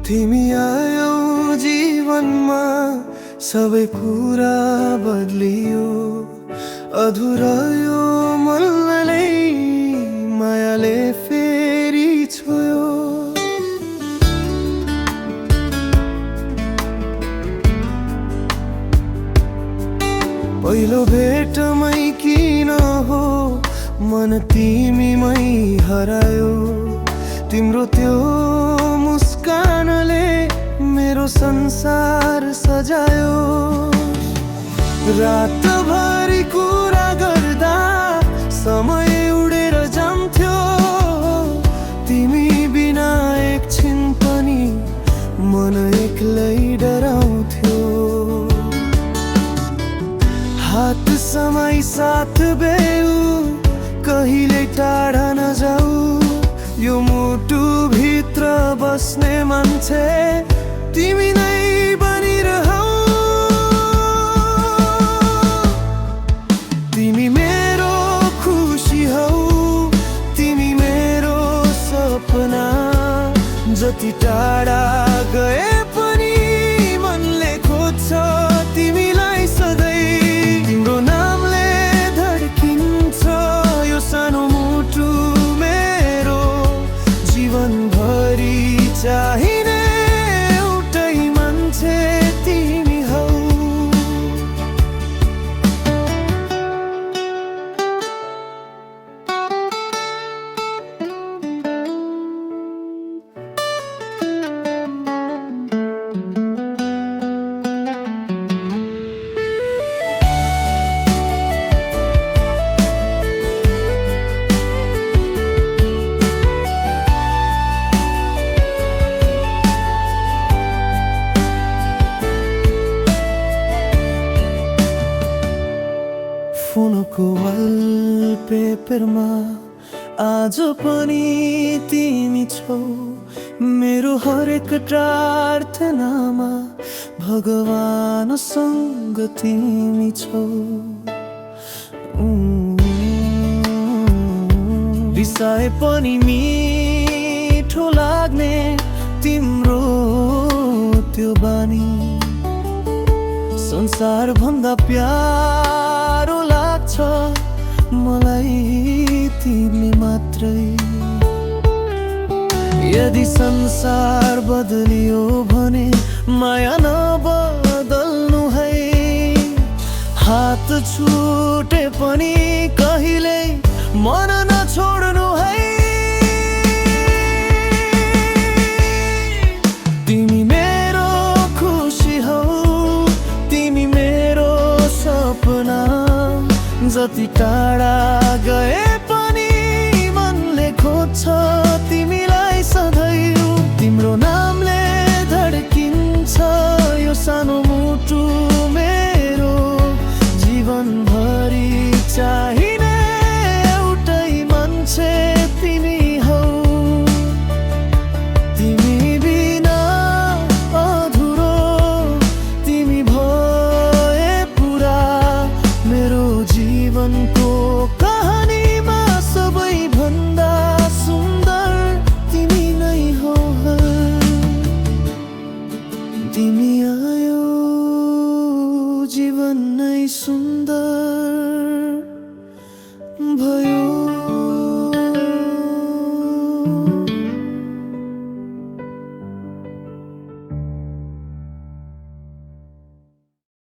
तिमी आयौ जीवनमा सबै कुरा बदलियो। अधुरा यो मनलाई मायाले फेरि छोयो। पहिलो भेटमै किन हो मन तिमीमै हरायो। तिम्रो त्यो मुस्कानले मेरो संसार सजायो। रातभरि कुरा गर्दा समय उडेर जान्थ्यो। तिमी बिना एकछिन पनि मन एक्लै डराउँथ्यो। हात समय साथ बेउ कहिले टाढा नजाऊ। यो मुटु भित्र बस्ने मान्छे तिमी नै बनिरहौ। तिमी मेरो खुसी हौ, तिमी मेरो सपना। जति टाढा गए पनि मनले खोज्छ तिमीलाई सधैँ। तिम्रो नामले धड्किन्छ यो सानो मुटु मेरो। जीवनभरि चाहिने एउटै मान्छे तिमी हौ। फोनको वालपेपरमा आज पनि तिमी छौ। मेरो हरेक प्रार्थनामा भगवानसँग तिमी छौ। बिसाए पनि मिठो लाग्ने तिम्रो त्यो बानी। संसार भन्दा प्यारो लाग्छ मलाई तिमी मात्रै। यदि संसार बदलियो भने माया नबदल्नु है। हात छुटे पनि कहिल्यै मन नछोड्नु है। तिमी मेरो खुसी हौ, तिमी मेरो सपना। जति टाढा गए पनि मनले खोज्छ तिमीलाई सधैँ। तिम्रो नामले धड्किन्छ यो सानो मुटु मेरो। जीवनभरि चाहिने एउटै मान्छे तिमी हौ। तिमी बिना अधुरो तिमी भए पुरा। मेरो जीवनको कहानीमा सबैभन्दा सुन्दर तिमी नै हो। तिमी आयो जीवन नै सुन्दर भयो।